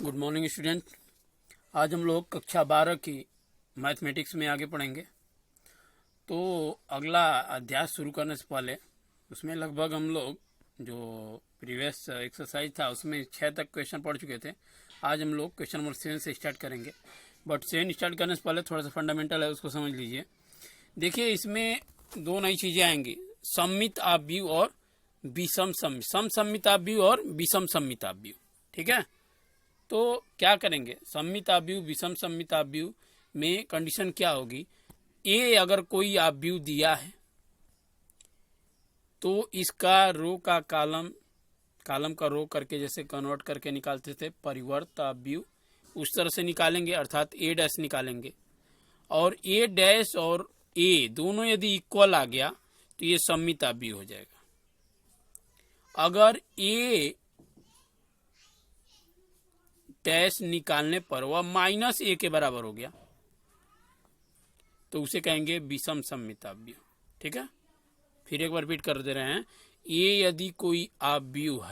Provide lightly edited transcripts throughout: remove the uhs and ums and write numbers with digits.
Good morning student. आज हम लोग कक्षा 12 की मैथमेटिक्स में आगे पढ़ेंगे। तो अगला अध्याय शुरू करने से पहले उसमें लगभग हम लोग जो प्रीवियस एक्सरसाइज था उसमें 6 तक क्वेश्चन पढ़ चुके थे। आज हम लोग क्वेश्चन नंबर 7 से स्टार्ट करेंगे। बट 7 स्टार्ट करने से पहले थोड़ा सा फंडामेंटल है, उसको समझ लीजिए। देखिए, इसमें दो नई चीज़ें आएंगी, सममित आव्यूह और विषम सममित आव्यूह और विषम सममित आव्यूह। ठीक है, तो क्या करेंगे, सममित आव्यूह विषम सममित आव्यूह में कंडीशन क्या होगी, ए अगर कोई आव्यूह दिया है तो इसका रो का कॉलम का रो करके जैसे कन्वर्ट करके निकालते थे परिवर्त आव्यूह, उस तरह से निकालेंगे, अर्थात ए डैश निकालेंगे। और ए डैश और ए दोनों यदि इक्वल आ गया तो ये सममित आव्यूह हो जाएगा। अगर ए डैश निकालने पर वह माइनस ए के बराबर हो गया तो उसे कहेंगे विषम सममित आव्यूह। ठीक है, फिर एक बार रिपीट कर दे रहे हैं, ए यदि कोई आव्यूह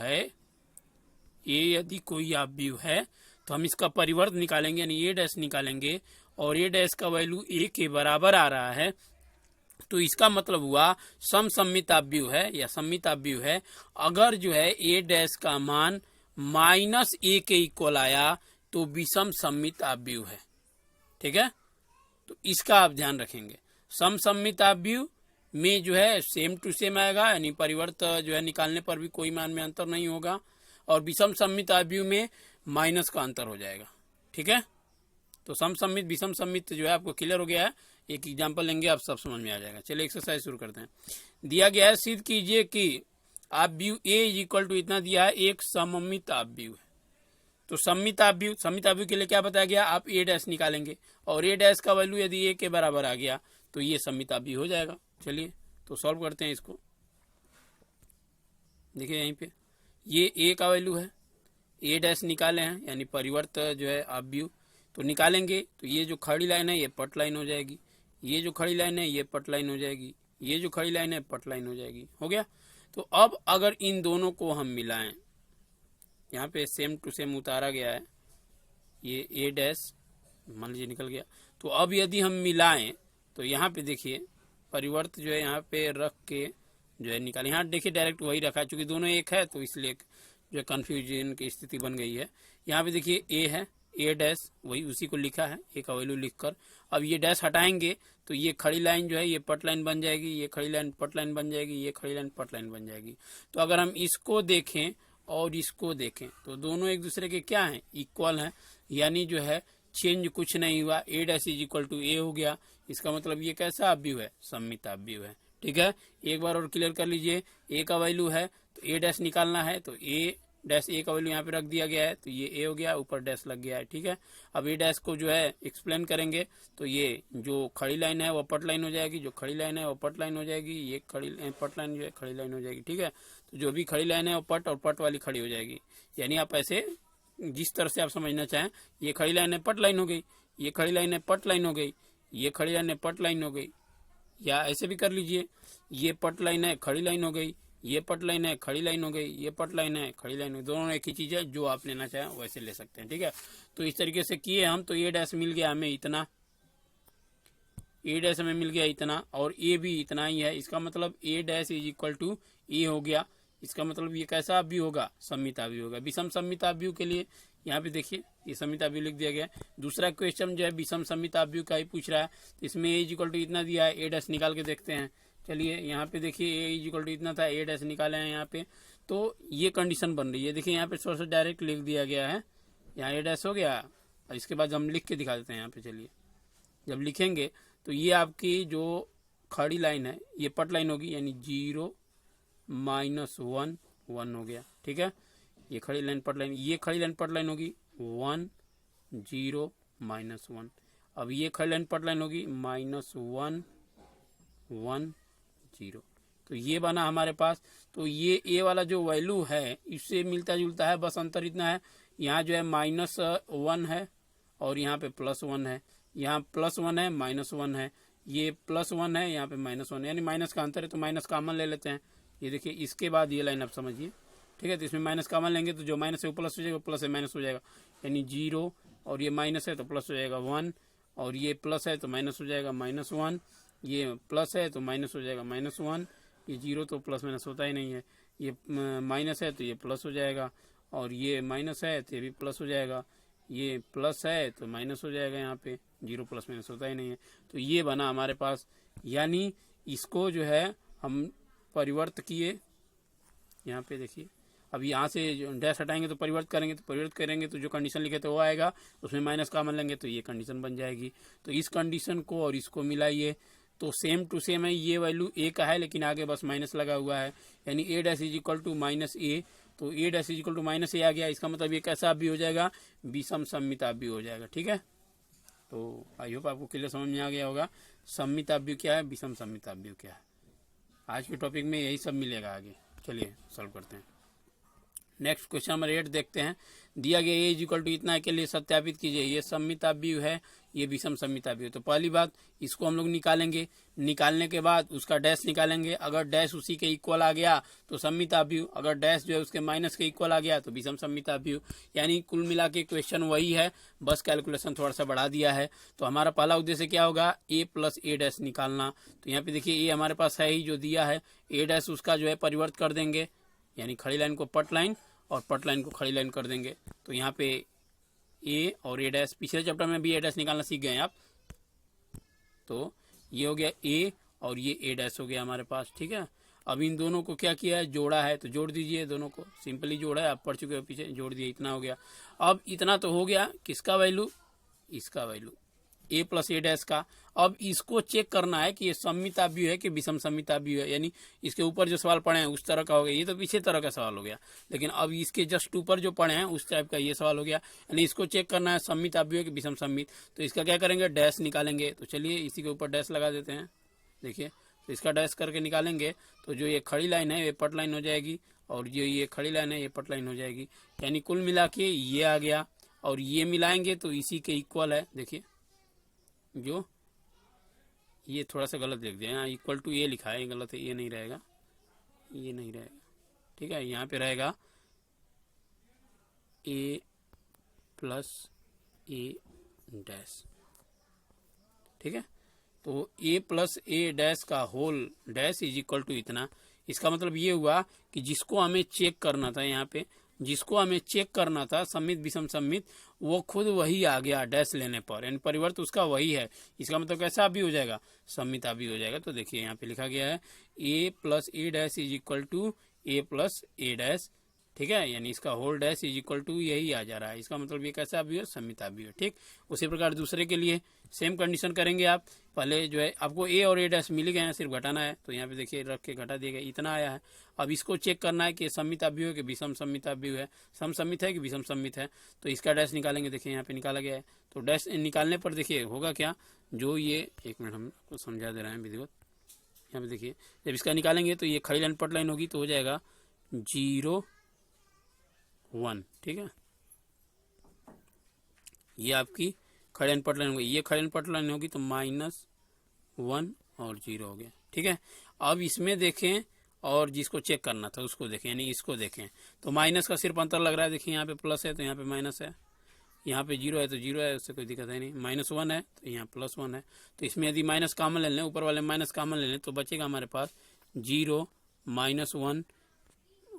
है तो हम इसका परिवर्त निकालेंगे, यानी ए डैश निकालेंगे, और ए डैश का वैल्यू ए के बराबर आ रहा है तो इसका मतलब हुआ सममित आव्यूह है या सममित आव्यूह है। अगर जो है ए डैश का मान माइनस ए के इक्वल आया तो विषम सममित आव्यूह है। ठीक है, तो इसका आप ध्यान रखेंगे। सममित आव्यूह में जो है सेम टू सेम आएगा, यानी परिवर्त जो है निकालने पर भी कोई मान में अंतर नहीं होगा, और विषम सममित आव्यूह में माइनस का अंतर हो जाएगा। ठीक है, तो सममित विषम सममित जो है आपको क्लियर हो गया है। एक एग्जांपल लेंगे, आप सब समझ में आ जाएगा। चलिए एक्सरसाइज शुरू करते हैं। दिया गया है, सिद्ध कीजिए कि आव्यूह ए इक्वल टू इतना दिया है, एक सममित आव्यूह है। तो सममित आव्यूह के लिए क्या बताया गया, आप ए डैश निकालेंगे, और ए डैश का वैल्यू यदि ए के बराबर आ गया तो ये सममित आव्यूह हो जाएगा। चलिए तो सॉल्व करते हैं इसको। देखिए यहीं पे ये ए का वैल्यू है, ए डैश निकाले हैं, यानी परिवर्त जो है आव्यूह तो निकालेंगे, तो ये जो खड़ी लाइन है ये पट लाइन हो जाएगी, ये जो खड़ी लाइन है ये पट लाइन हो जाएगी, ये जो खड़ी लाइन है पट लाइन हो जाएगी। हो गया। तो अब अगर इन दोनों को हम मिलाएं, यहाँ पे सेम टू सेम उतारा गया है, ये ए डैश मान लीजिए निकल गया। तो अब यदि हम मिलाएं तो यहाँ पे देखिए परिवर्त जो है यहाँ पे रख के जो है निकालें। यहाँ देखिए डायरेक्ट वही रखा है, चूंकि दोनों एक है तो इसलिए जो कंफ्यूजन की स्थिति बन गई है। यहाँ पे देखिए ए है, ए डैश वही उसी को लिखा है, ए का वैल्यू लिखकर। अब ये डैश हटाएंगे तो ये खड़ी लाइन जो है ये पट लाइन बन जाएगी, ये खड़ी लाइन पट लाइन बन जाएगी, ये खड़ी लाइन पट लाइन बन जाएगी। तो अगर हम इसको देखें और इसको देखें तो दोनों एक दूसरे के क्या हैं, इक्वल हैं, यानी जो है चेंज कुछ नहीं हुआ, ए डैश इज इक्वल टू ए हो गया। इसका मतलब ये कैसा आव्यूह है, सममित आव्यूह है। ठीक है, एक बार और क्लियर कर लीजिए, ए का वैल्यू है तो ए डैश निकालना है, तो ए डैश ए का वैल्यू यहाँ पे रख दिया गया है तो ये ए हो गया, ऊपर डैश लग गया है। ठीक है, अब ए डैश को जो है एक्सप्लेन करेंगे तो ये जो खड़ी लाइन है वो पट लाइन हो जाएगी, जो खड़ी लाइन है वो पट लाइन हो जाएगी, ये खड़ी पट लाइन जो है खड़ी लाइन हो जाएगी। ठीक है, तो जो भी खड़ी लाइन है वो पट और पट वाली खड़ी हो जाएगी, यानी आप ऐसे जिस तरह से आप समझना चाहें, ये खड़ी लाइन है पट लाइन हो गई, ये खड़ी लाइन है पट लाइन हो गई, ये खड़ी लाइन है पट लाइन हो गई, या ऐसे भी कर लीजिए, ये पट लाइन है खड़ी लाइन हो गई, ये पट लाइन है खड़ी लाइन हो गई, ये पट लाइन है खड़ी लाइन हो गई। दोनों एक ही चीज है, जो आप लेना चाहें वैसे ले सकते हैं। ठीक है, तो इस तरीके से किए हम, तो ए डैश मिल गया हमें इतना, ए डैश हमें मिल गया इतना, और ए भी इतना ही है। इसका मतलब A dash is equal to ए हो गया। इसका मतलब ये कैसा आव्यूह होगा, सममित आव्यूह होगा। विषम सममित आव्यूह के लिए यहाँ पे देखिए ये सममित आव्यूह लिख दिया गया। दूसरा क्वेश्चन जो है विषम सममित आव्यूह का ही पूछ रहा है, तो इसमें ए इज इक्वल टू इतना दिया है, ए डैश निकाल के देखते हैं। चलिए यहाँ पे देखिए ए इज इक्वल टू इतना था, ए डैश निकाले हैं यहाँ पे, तो ये कंडीशन बन रही है। देखिए यहाँ पे सोर्स डायरेक्ट लिख दिया गया है, यहाँ ए डैश हो गया, और इसके बाद हम लिख के दिखा देते हैं यहाँ पे। चलिए जब लिखेंगे तो ये आपकी जो खड़ी लाइन है ये पट लाइन होगी, यानी 0 -1 1 हो गया। ठीक है, ये खड़ी लाइन पट लाइन, ये खड़ी लाइन पट लाइन होगी 1 0 -1। अब ये खड़ी लाइन पट लाइन होगी -1 1 0। तो ये बना हमारे पास। तो ये ए वाला जो वैल्यू है इससे मिलता जुलता है, बस अंतर इतना है, यहाँ जो है -1 है और यहाँ पे +1 है, यहाँ +1 है -1 है, ये +1 है यहाँ पे -1 है, यानी माइनस का अंतर है, तो माइनस कॉमन ले लेते हैं। ये देखिए इसके बाद ये लाइन आप समझिए, ठीक है। तो इसमें माइनस कॉमन लेंगे तो जो माइनस है वो प्लस हो जाएगा, प्लस है माइनस हो जाएगा, यानी 0, और ये माइनस है तो प्लस हो जाएगा 1, और ये प्लस है तो माइनस हो जाएगा -1, ये प्लस है तो माइनस हो जाएगा -1, ये 0 तो प्लस माइनस होता ही नहीं है, ये माइनस है तो ये प्लस हो जाएगा, और ये माइनस है तो ये भी प्लस हो जाएगा, ये प्लस है तो माइनस हो जाएगा, यहाँ पे 0 प्लस माइनस होता ही नहीं है। तो ये बना हमारे पास, यानी इसको जो है हम परिवर्त किए, यहाँ पे देखिए, अब यहाँ से जो डैश हटाएंगे तो परिवर्त करेंगे तो जो कंडीशन लिखे थे वो आएगा, उसमें माइनस कॉमन लेंगे तो ये कंडीशन बन जाएगी। तो इस कंडीशन को और इसको मिलाइए तो सेम टू सेम है, ये वैल्यू ए का है लेकिन आगे बस माइनस लगा हुआ है, यानी A dash is equal to -a, तो A dash is equal to -a आ गया। इसका मतलब ये कैसा भी हो जाएगा, विषम सममिताभ्य हो जाएगा। ठीक है, तो आई होप आपको क्लियर समझ में आ गया होगा सममिताभ्य क्या है, विषम सममिताभ्य क्या है। आज के टॉपिक में यही सब मिलेगा आगे। चलिए सॉल्व करते हैं। नेक्स्ट क्वेश्चन नंबर 8 देखते हैं। दिया गया ए इज इक्वल टू इतना के लिए सत्यापित कीजिए ये सममिताभ्य है, ये विषम सममिताभ्य। तो पहली बात इसको हम लोग निकालेंगे, निकालने के बाद उसका डैश निकालेंगे, अगर डैश उसी के इक्वल आ गया तो सममिताभ्य, अगर डैश जो है उसके माइनस के इक्वल आ गया तो विषम सममिताभ्य। यानी कुल मिला के क्वेश्चन वही है, बस कैलकुलेशन थोड़ा सा बढ़ा दिया है। तो हमारा पहला उद्देश्य क्या होगा, ए प्लस ए डैश निकालना। तो यहाँ पे देखिए ए हमारे पास है ही जो दिया है, ए डैश उसका जो है परिवर्त कर देंगे, यानी खड़ी लाइन को पट लाइन और पट लाइन को खड़ी लाइन कर देंगे। तो यहाँ पे ए और ए डैश, पिछले चैप्टर में भी ए डैश निकालना सीख गए हैं आप। तो ये हो गया ए और ये ए डैश हो गया हमारे पास। ठीक है, अब इन दोनों को क्या किया है, जोड़ा है, तो जोड़ दीजिए दोनों को, सिंपली जोड़ा है, आप पढ़ चुके हो पीछे, जोड़ दिए, इतना हो गया। अब इतना तो हो गया किसका वैल्यू, इसका value A plus A dash का। अब इसको चेक करना है कि ये सममिताभ्य है कि विषम सममिताभ्य है, यानी इसके ऊपर जो सवाल पढ़े हैं उस तरह का हो गया, ये तो पीछे तरह का सवाल हो गया, लेकिन अब इसके जस्ट ऊपर जो पढ़े हैं उस टाइप का ये सवाल हो गया, यानी इसको चेक करना है सममिताभ्य है कि विषम सममित। तो इसका क्या करेंगे, डैश निकालेंगे। तो चलिए इसी के ऊपर डैश लगा देते हैं। देखिए, तो इसका डैश करके निकालेंगे तो जो ये खड़ी लाइन है ये पट लाइन हो जाएगी, और जो ये खड़ी लाइन है ये पट लाइन हो जाएगी, यानी कुल मिला के ये आ गया, और ये मिलाएंगे तो इसी के इक्वल है। देखिए, जो ये थोड़ा सा गलत लिख दिया, यहाँ इक्वल टू ये लिखा है, ये गलत है, ये नहीं रहेगा, ये नहीं रहेगा। ठीक है, यहाँ पे रहेगा ए प्लस ए डैश। ठीक है, तो ए प्लस ए डैश का whole dash is equal to इतना। इसका मतलब ये हुआ कि जिसको हमें चेक करना था, यहाँ पे जिसको हमें चेक करना था सम्मित विषम सम्मित, वो खुद वही आ गया डैश लेने पर, यानी परिवर्त उसका वही है। इसका मतलब कैसा भी हो जाएगा, सम्मिता भी हो जाएगा। तो देखिए यहाँ पे लिखा गया है A plus A dash is equal to A plus A dash. ठीक है, यानी इसका whole dash is equal to यही आ जा रहा है। इसका मतलब ये कैसा भी हो, सम्मिता भी हो। ठीक, उसी प्रकार दूसरे के लिए सेम कंडीशन करेंगे आप। पहले जो है आपको ए और ए डैश मिल गए हैं, सिर्फ घटाना है। तो यहाँ पे देखिए रख के घटा दिए गए, इतना आया है। अब इसको चेक करना है कि सम्मिताभ्य हो कि विषम सम्मिताभ्य है, समसम्मित है कि विषम सम्मित है। तो इसका डैश निकालेंगे, देखिए यहाँ पे निकाला गया है। तो डैश निकालने पर देखिए होगा क्या, जो ये, एक मिनट हम आपको समझा दे रहे हैं विधिवत। यहाँ पे देखिए जब इसका निकालेंगे तो ये खड़ी लाइन पट लाइन होगी, तो हो जाएगा 0 1। ठीक है, ये आपकी खड़ी लाइन पट लाइन होगी, ये खड़ी लाइन पट लाइन होगी तो -1 और 0 हो गया। ठीक है, अब इसमें देखें और जिसको चेक करना था उसको देखें, यानी इसको देखें तो माइनस का सिर्फ अंतर लग रहा है। देखिए यहाँ पे प्लस है तो यहाँ पे माइनस है, यहाँ पे 0 है तो 0 है, उससे कोई दिक्कत है नहीं। -1 है तो यहाँ +1 है। तो इसमें यदि माइनस कॉमन ले लें, ऊपर वाले माइनस कॉमन ले लें, तो बचेगा हमारे पास 0 -1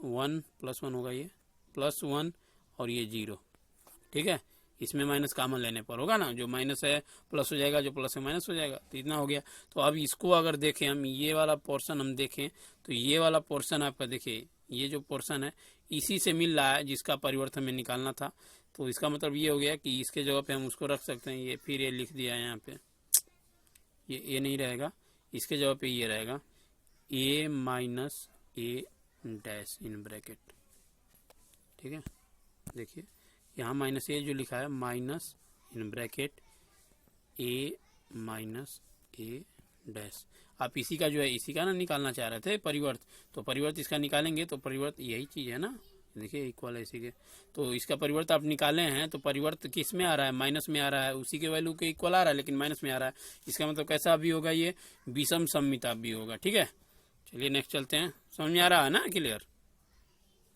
1 +1 होगा, ये +1 और ये 0। ठीक है, इसमें माइनस कॉमन लेने पर होगा ना, जो माइनस है प्लस हो जाएगा, जो प्लस है माइनस हो जाएगा। तो इतना हो गया। तो अब इसको अगर देखें हम, ये वाला पोर्शन हम देखें तो ये वाला पोर्शन आपका देखिए, ये जो पोर्शन है इसी से मिल रहा है जिसका परिवर्तन में निकालना था। तो इसका मतलब ये हो गया कि इसके जगह पे हम उसको रख सकते हैं, ये फिर ये लिख दिया है यहाँ पे, ये नहीं रहेगा, इसके जगह पे ये रहेगा A minus A dash in bracket. ठीक है, देखिए यहाँ माइनस ए जो लिखा है, minus in bracket A minus A dash. आप इसी का जो है, इसी का ना निकालना चाह रहे थे परिवर्त, तो परिवर्त इसका निकालेंगे तो परिवर्त यही चीज है ना, देखिए इक्वल है इसी के। तो इसका परिवर्त आप निकाले हैं तो परिवर्त किस में आ रहा है, माइनस में आ रहा है, उसी के वैल्यू के इक्वल आ रहा है लेकिन माइनस में आ रहा है। इसका मतलब कैसा भी होगा, ये विषम सम्मिता भी होगा। ठीक है, चलिए नेक्स्ट चलते हैं। समझ में आ रहा है ना, क्लियर।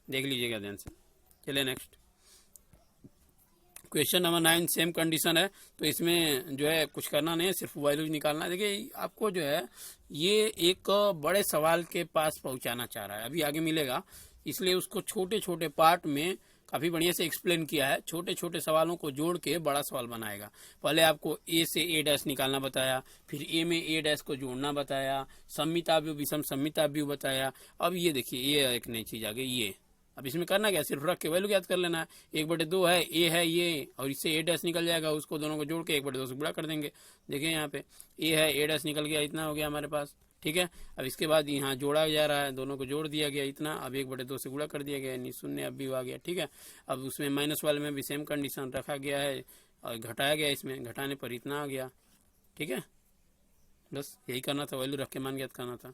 देख लीजिएगा ध्यान से। चलिए next question number 9 same condition है, तो इसमें जो है कुछ करना नहीं है, सिर्फ वैल्यूज निकालना है। देखिए आपको जो है ये एक बड़े सवाल के पास पहुंचाना चाह रहा है, अभी आगे मिलेगा, इसलिए उसको छोटे छोटे पार्ट में काफी बढ़िया से एक्सप्लेन किया है। छोटे छोटे सवालों को जोड़ के बड़ा सवाल बनाएगा। पहले आपको ए से ए डैश निकालना बताया, फिर ए में ए डैश को जोड़ना बताया, सम्मिताव्यूह विषम सम्मिताव्यूह बताया। अब ये देखिए ये एक नई चीज आ गई ये। अब इसमें करना क्या, सिर्फ रख के वैल्यू याद कर लेना है। 1/2 है, ए है ये, और इससे ए डैश निकल जाएगा, उसको दोनों को जोड़ के 1/2 से गुणा कर देंगे। देखिए यहाँ पे ए है, ए डैश निकल गया, इतना हो गया हमारे पास, ठीक है। अब इसके बाद यहाँ जोड़ा जा रहा है, दोनों को जोड़ दिया गया इतना, अब 1/2 से गुणा कर दिया गया, यानी 0 अब भी आ गया, ठीक है। अब उसमें माइनस वाले में भी सेम कंडीशन रखा गया है और घटाया गया, इसमें घटाने पर इतना आ गया, ठीक है। बस यही करना था, वैल्यू रख के मान ज्ञात करना था।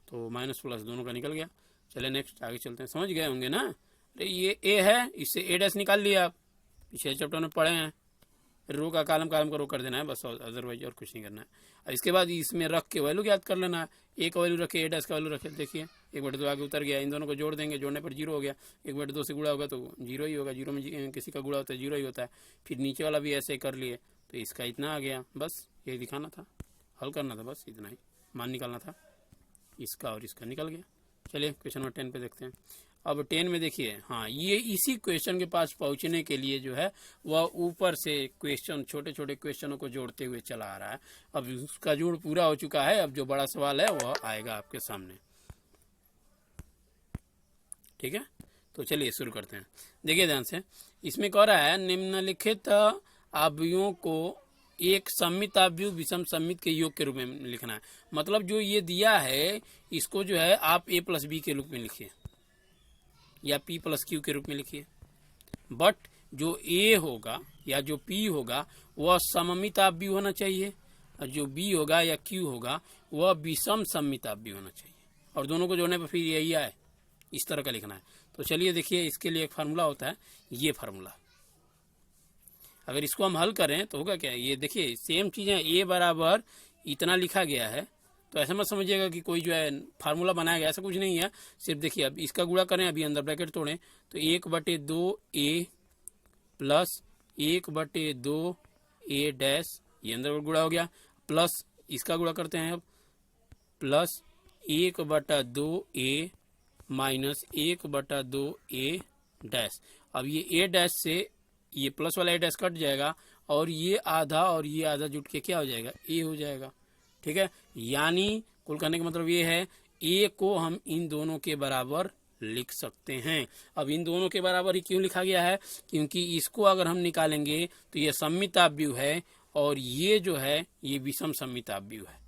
तो माइनस प्लस दोनों का निकल गया। चले नेक्स्ट आगे चलते हैं, समझ गए होंगे ना। अरे ये ए है, इससे ए डैश निकाल लिया आप, पिछले चैप्टर में पढ़े हैं। रो का कालम कालम का रो कर देना है बस, अदरवाइज और कुछ नहीं करना है। और इसके बाद इसमें रख के वैल्यू याद कर लेना है। ए का वैल्यू रखे, ए डैश का वैल्यू रखे, देखिए 1/2 आगे उतर गया, इन दोनों को जोड़ देंगे, जोड़ने पर 0 हो गया। 1/2 से गुणा होगा तो 0 ही होगा, 0 में किसी का गुणा होता है 0 ही होता है। फिर नीचे वाला भी ऐसे कर लिए, तो इसका इतना आ गया, बस यही दिखाना था, हल करना था, बस इतना ही मान निकालना था, इसका और इसका निकल गया। चलिए क्वेश्चन नंबर 10 पे देखते हैं। अब 10 में देखिए, हाँ ये इसी क्वेश्चन के पास पहुंचने के लिए जो है वह ऊपर से क्वेश्चन, छोटे छोटे क्वेश्चनों को जोड़ते हुए चला आ रहा है। अब उसका जोड़ पूरा हो चुका है, अब जो बड़ा सवाल है वह आएगा आपके सामने, ठीक है। तो चलिए शुरू करते हैं। देखिए ध्यान से, इसमें कह रहा है निम्नलिखित अवयवों को एक सम्मिताव्यूह विषम सम्मित के योग के रूप में लिखना है। मतलब जो ये दिया है इसको जो है आप a प्लस बी के रूप में लिखिए या p प्लस क्यू के रूप में लिखिए। बट जो a होगा या जो p होगा वह सममिताव्यूह होना चाहिए, और जो b होगा या q होगा वह विषम सम्मिताव्यूह होना चाहिए। और दोनों को जोड़ने पर फिर यही आए, इस तरह का लिखना है। तो चलिए देखिए, इसके लिए एक फार्मूला होता है, ये फार्मूला अगर इसको हम हल करें तो होगा क्या, ये देखिए सेम चीजें, a बराबर इतना लिखा गया है, तो ऐसा मत समझिएगा कि कोई जो है फार्मूला बनाया गया, ऐसा कुछ नहीं है। सिर्फ देखिए अब इसका गुणा करें, अभी अंदर ब्रैकेट तोड़ें तो 1/2a प्लस 1/2a डैश, ये अंदर गुणा हो गया, प्लस इसका गुणा करते हैं अब, plus 1/2a minus 1/2a dash. अब ये a डैश से ये प्लस वाला ए डैश कट जाएगा, और ये आधा जुट के क्या हो जाएगा, ए हो जाएगा, ठीक है। यानी कुल करने का मतलब ये है, ए को हम इन दोनों के बराबर लिख सकते हैं। अब इन दोनों के बराबर ही क्यों लिखा गया है, क्योंकि इसको अगर हम निकालेंगे तो ये सम्मिताव्यूह है, और ये जो है ये विषम सम्मिताव्यूह है,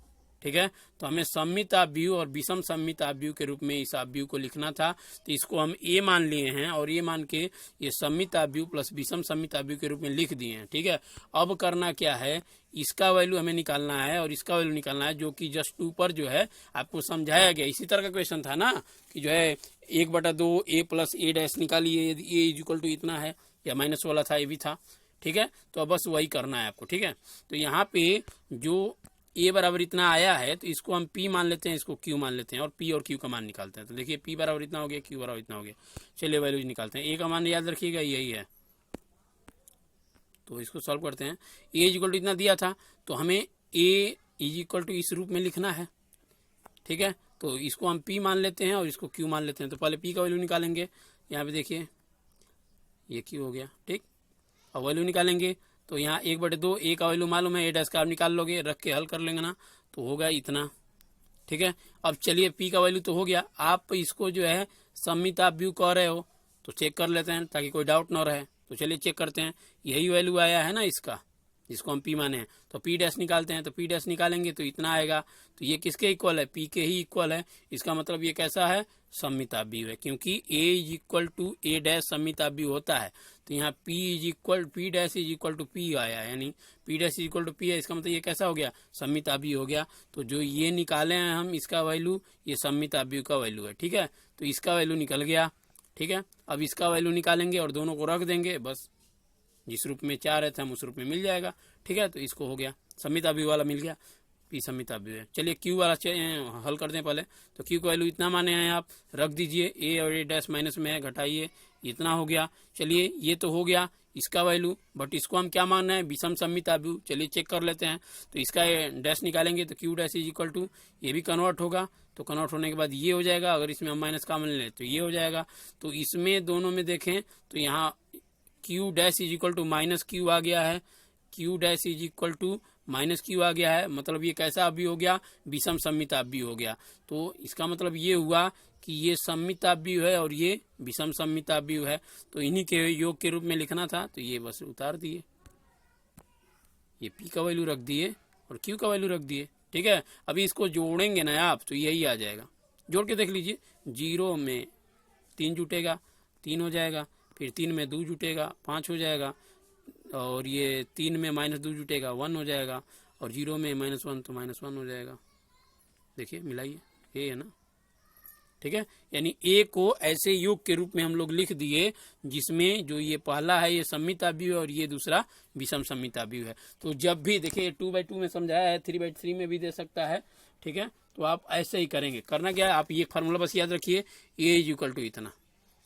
ठीक है। तो हमें सम्मिताव्यूह और विषम सम्मिताव्यूह के रूप में इस आव्यूह को लिखना था, तो इसको हम ए मान लिए हैं, और ये मान के ये सम्मिताव्यूह प्लस विषम सम्मिताव्यूह के रूप में लिख दिए हैं, ठीक है। अब करना क्या है, इसका वैल्यू हमें निकालना है और इसका वैल्यू निकालना है, जो कि जस्ट ऊपर जो है आपको समझाया गया। इसी तरह का क्वेश्चन था ना कि जो है 1/2 a प्लस a डैश निकालिए, यदि a इक्वल टू इतना है, या माइनस वाला था, ये भी था, ठीक है। तो अब बस वही करना है आपको, ठीक है। तो यहाँ पे जो a बराबर इतना आया है, तो इसको हम p मान लेते हैं, इसको q मान लेते हैं, और p और q का मान निकालते हैं। तो देखिए p बराबर इतना हो गया, q बराबर इतना हो गया। चलिए वैल्यूज निकालते हैं। a का मान याद रखिएगा यही है, तो इसको सॉल्व करते हैं। a इक्वल टू इतना दिया था, तो हमें a इक्वल टू इस रूप में लिखना है, ठीक है। तो इसको हम p मान लेते हैं और इसको q मान लेते हैं। तो पहले p का वैल्यू निकालेंगे, यहाँ पे देखिए ये q हो गया, ठीक। और वैल्यू निकालेंगे तो यहाँ 1/2 a का वैल्यू मालूम है, a डैश का आप निकाल लोगे, रख के हल कर लेंगे ना, तो होगा इतना, ठीक है। अब चलिए p का वैल्यू तो हो गया, आप इसको जो है सम्मिताव्यूह कह रहे हो तो चेक कर लेते हैं ताकि कोई डाउट न रहे। तो चलिए चेक करते हैं, यही वैल्यू आया है ना इसका, जिसको हम p माने हैं, तो p डैश निकालते हैं। तो p डैश निकालेंगे तो इतना आएगा, तो ये किसके इक्वल है, p के ही इक्वल है। इसका मतलब ये कैसा है, सम्मिताव्यूह है, क्योंकि a equal to a dash सम्मिताव्यूह होता है। तो यहाँ p dash is equal to p आया, यानी p dash is equal to p है, इसका मतलब ये कैसा हो गया, सम्मिताव्यूह हो गया। तो जो ये निकाले हैं हम इसका वैल्यू, ये सम्मिताव्यूह का वैल्यू है, ठीक है। तो इसका वैल्यू निकल गया, ठीक है। अब इसका वैल्यू निकालेंगे और दोनों को रख देंगे, बस जिस रूप में चाह रहे थे हम उस रूप में मिल जाएगा, ठीक है। तो इसको हो गया, सम्मिताव्यूह वाला मिल गया, पी सममिताभ्यु है। चलिए क्यू वाला हल कर दें पहले। तो क्यू का वैल्यू इतना माने हैं, आप रख दीजिए, ए और ए डैश माइनस में है, घटाइए, इतना हो गया। चलिए ये तो हो गया इसका वैल्यू, बट इसको हम क्या मानना है, विषम सममिताभ्यु। चलिए चेक कर लेते हैं। तो इसका डैश निकालेंगे तो Q dash is equal to, ये भी कन्वर्ट होगा, तो कन्वर्ट होने के बाद ये हो जाएगा। अगर इसमें हम माइनस कॉमन लें तो ये हो जाएगा। तो इसमें दोनों में देखें तो यहाँ Q dash is equal to minus Q आ गया है, Q dash is equal to minus Q आ गया है। मतलब ये कैसा अभी हो गया, विषम सममिताभ्यु हो गया। तो इसका मतलब ये हुआ कि ये सममिताभ्यु है और ये विषम सममिताभ्यु है। तो इन्हीं के योग के रूप में लिखना था, तो ये बस उतार दिए, ये पी का वैल्यू रख दिए और क्यू का वैल्यू रख दिए। ठीक है, अभी इसको जोड़ेंगे ना आप तो यही आ जाएगा। जोड़ के देख लीजिए, 0 में 3 जुटेगा, 3 हो जाएगा, फिर 3 में 2 जुटेगा, 5 हो जाएगा, और ये 3 में -2 जुटेगा, 1 हो जाएगा, और 0 में -1 तो -1 हो जाएगा। देखिए मिलाइए, ये है ना। ठीक है, यानी ए को ऐसे योग के रूप में हम लोग लिख दिए जिसमें जो ये पहला है ये सममिताभ्यु है और ये दूसरा विषम सममिताभ्यु है। तो जब भी देखिए 2/2 में समझाया है, 3/3 में भी दे सकता है। ठीक है, तो आप ऐसे ही करेंगे। करना क्या है, आप ये फार्मूला बस याद रखिए, ए इज इक्वल टू इतना,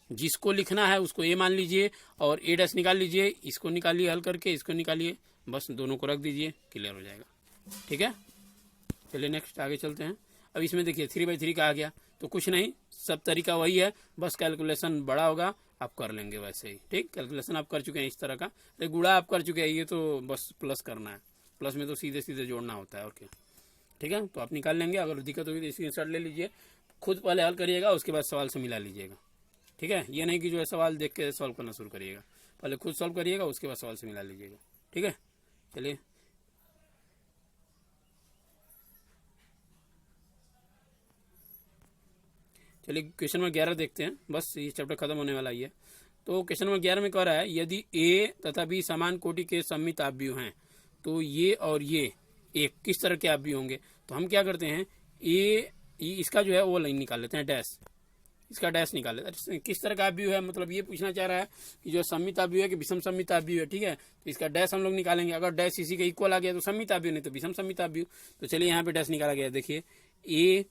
जिसको लिखना है उसको ए मान लीजिए और ए डैश निकाल लीजिए, इसको निकालिए हल करके, इसको निकालिए, बस दोनों को रख दीजिए, क्लियर हो जाएगा। ठीक है, चलिए नेक्स्ट आगे चलते हैं। अब इसमें देखिए 3/3 का आ गया, तो कुछ नहीं, सब तरीका वही है, बस कैलकुलेशन बड़ा होगा, आप कर लेंगे वैसे ही। ठीक, कैलकुलेशन आप कर चुके हैं इस तरह का, अरे गुणा आप कर चुके हैं, ये तो बस प्लस करना है, प्लस में तो सीधे सीधे जोड़ना होता है और क्या। ठीक है, तो आप निकाल लेंगे। अगर दिक्कत होगी तो स्क्रीनशॉट ले लीजिए, खुद पहले हल करिएगा, उसके बाद सवाल से मिला लीजिएगा। ठीक है, ये नहीं कि जो है सवाल देख के सॉल्व करना शुरू करिएगा, पहले खुद सॉल्व करिएगा, उसके बाद सवाल से मिला लीजिएगा। ठीक है, चलिए क्वेश्चन नंबर 11 देखते हैं, बस ये चैप्टर खत्म होने वाला ही है। तो क्वेश्चन नंबर 11 में कह रहा है, यदि ए तथा बी समान कोटि के सममिताभ्यु हैं तो ये और ये एक किस तरह के अभ्यु होंगे। तो हम क्या करते हैं, ए इसका जो है वो लाइन निकाल लेते हैं, डैश, इसका डैश निकाल लेते हैं। किस तरह का अभ्यु है, मतलब ये पूछना चाह रहा है कि जो सममिताभ्यु है कि विषम सममिताभ्यु है। ठीक है, तो इसका डैश हम लोग निकालेंगे। अगर डैश इसी के इक्वल आ गया तो सममिताभ्यु, नहीं तो विषम सममिताभ्यु। तो चलिए यहाँ पे डैश निकाला गया, देखिए ए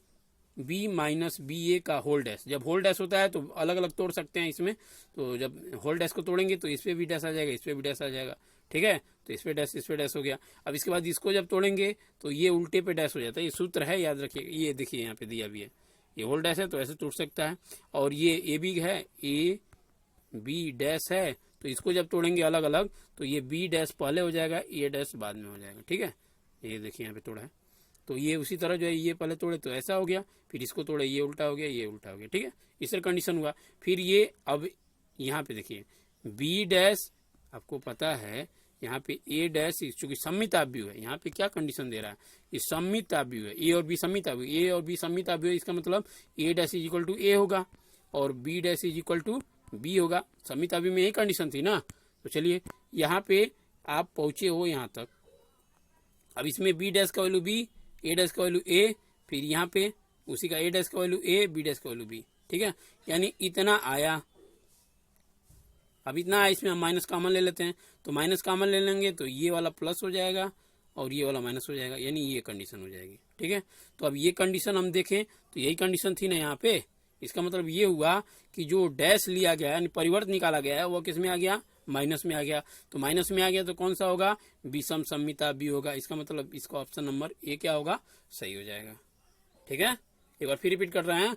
बी माइनस बी ए का होल डैश। जब होल डैश होता है तो अलग अलग तोड़ सकते हैं इसमें, तो जब होल डैश को तोड़ेंगे तो इस पे भी डैश आ जाएगा, इस पे भी डैश आ जाएगा। ठीक है, तो इस पे डैश हो गया। अब इसके बाद इसको जब तोड़ेंगे तो ये उल्टे पे डैश हो जाता है, ये सूत्र है, याद रखिए। ये देखिए यहाँ पे दिया भी है, ये होल डैश है तो ऐसे टूट सकता है, और ये ए बी है, ए बी डैश है, तो इसको जब तोड़ेंगे अलग अलग तो ये बी डैश पहले हो जाएगा, ए डैश बाद में हो जाएगा। ठीक है, ये देखिए यहाँ पे तोड़ा है, तो ये उसी तरह जो है ये पहले तोड़े तो ऐसा हो गया, फिर इसको तोड़े ये उल्टा हो गया, ये उल्टा हो गया। ठीक है, इस तरह कंडीशन हुआ। फिर ये अब यहाँ पे देखिए बी डैश, आपको पता है यहाँ पे ए डैश चूंकि सममिताभ्यु है, यहाँ पे क्या कंडीशन दे रहा है, ये सममिताभ्यु है, ए और बी सममिताभ्यु, ए और बी सममिताभ्यु है, इसका मतलब A dash is equal to A होगा और B dash is equal to B होगा। सममिताभ्यु में यही कंडीशन थी ना। तो चलिए यहाँ पे आप पहुंचे हो यहाँ तक। अब इसमें बी डैश का वैल्यू बी, ए डैश का वैल्यू ए, फिर यहाँ पे उसी का ए डैश का वैल्यू ए, बी डैश का वैल्यू बी। ठीक है, यानी इतना आया। अब इतना आया, इसमें हम माइनस कॉमन ले लेते हैं, तो माइनस कॉमन ले लेंगे तो ये वाला प्लस हो जाएगा और ये वाला माइनस हो जाएगा, यानी ये कंडीशन हो जाएगी। ठीक है, तो अब ये कंडीशन हम देखें तो यही कंडीशन थी ना यहाँ पे। इसका मतलब ये हुआ कि जो डैश लिया गया यानी परिवर्त निकाला गया है वो किस में आ गया, माइनस में आ गया। तो माइनस में आ गया तो कौन सा होगा, विषम सममिताभ्यु होगा। इसका मतलब इसका ऑप्शन नंबर ए क्या होगा, सही हो जाएगा। ठीक है, एक बार फिर रिपीट कर रहे हैं।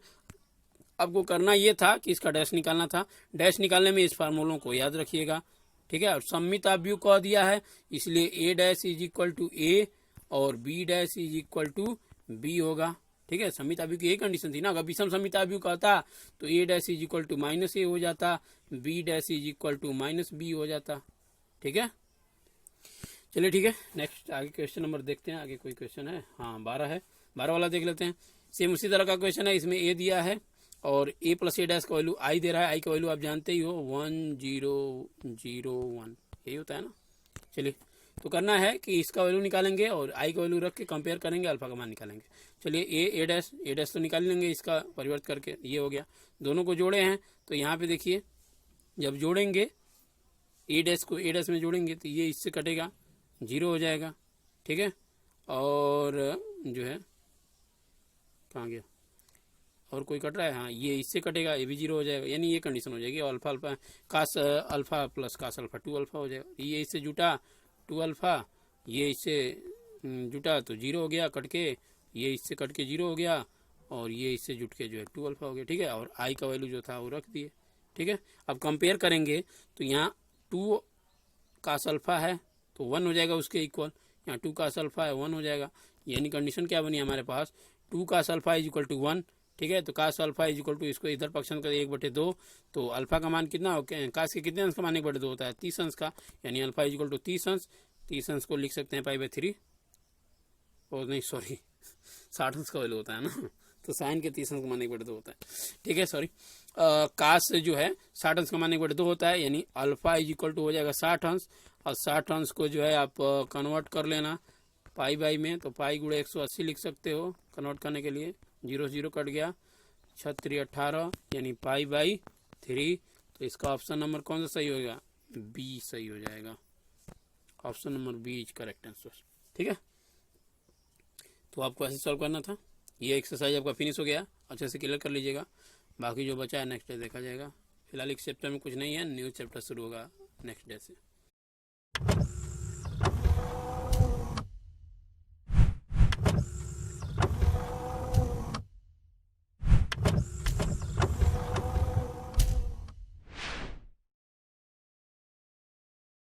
आपको करना ये था कि इसका डैश निकालना था, डैश निकालने में इस फार्मूलों को याद रखिएगा। ठीक है, और सममिताभ्यु कह दिया है इसलिए A dash is equal to A और B dash is equal to B होगा। ठीक है, सममिताभ्यु की यही कंडीशन थी ना। अगर विषम सममिताभ्यु कहता तो A dash is equal to minus A हो जाता, B dash is equal to minus B हो जाता। ठीक है, चलिए ठीक है, नेक्स्ट आगे क्वेश्चन नंबर देखते हैं। आगे कोई क्वेश्चन है, हाँ 12 है, 12 वाला देख लेते हैं। सेम उसी तरह का क्वेश्चन है, इसमें ए दिया है और ए प्लस ए डैश का वैल्यू आई दे रहा है। आई का वैल्यू आप जानते ही हो 1001, यही होता है ना। चलिए, तो करना है कि इसका वैल्यू निकालेंगे और आई का वैल्यू रख के कंपेयर करेंगे, अल्फा का मान निकालेंगे। चलिए ए डैश तो निकाल लेंगे, इसका परिवर्त करके ये हो गया। दोनों को जोड़े हैं तो यहाँ पे देखिए जब जोड़ेंगे ए डैश को ए डैश में जोड़ेंगे तो ये इससे कटेगा, 0 हो जाएगा। ठीक है, और जो है कहाँ गया, और कोई कट रहा है, हाँ ये इससे कटेगा, ये भी 0 हो जाएगा, यानी ये कंडीशन हो जाएगी alpha alpha cos alpha plus cos alpha 2 alpha हो जाएगा। ये इससे जुटा 2 अल्फा, ये इससे जुटा तो 0 हो गया कट के, ये इससे कट के 0 हो गया, और ये इससे जुट के जो है 2 अल्फा हो गया। ठीक है, और आई का वैल्यू जो था वो रख दिए। ठीक है, अब कंपेयर करेंगे तो यहाँ 2 कास अल्फा है तो 1 हो जाएगा उसके इक्वल, यहाँ 2 कास अल्फा है 1 हो जाएगा। यानी कंडीशन क्या बनी हमारे पास, 2 cos alpha is equal to 1। ठीक है, तो cos alpha is equal to, इसको इधर पक्षन कर 1/2, तो अल्फा का मान कितना हो, कास के कितने अंश का मान 1/2 होता है, 30 अंश का, यानी अल्फा इज इक्वल टू 30 अंश। 30 अंश को लिख सकते हैं π/3, और नहीं सॉरी 60 अंश का वैल्यू होता है ना, तो साइन के 30 अंश का मान 1/2 होता है। ठीक है, सॉरी कास जो है 60 अंश का मान 1/2 होता है, यानी अल्फा इज इक्वल टू हो जाएगा 60 अंश, और 60 अंश को जो है आप कन्वर्ट कर लेना पाई में, तो पाई गुणे 180 लिख सकते हो कन्वर्ट करने के लिए, 0 0 कट गया, 36 18, यानी π/3। तो इसका ऑप्शन नंबर कौन सा सही होगा, बी सही हो जाएगा, option number B is correct answer. ठीक है, तो आपको ऐसे सॉल्व करना था। ये एक्सरसाइज आपका फिनिश हो गया, अच्छे से क्लियर कर लीजिएगा, बाकी जो बचा है नेक्स्ट डे देखा जाएगा। फिलहाल इस चैप्टर में कुछ नहीं है, न्यू चैप्टर शुरू होगा नेक्स्ट डे से।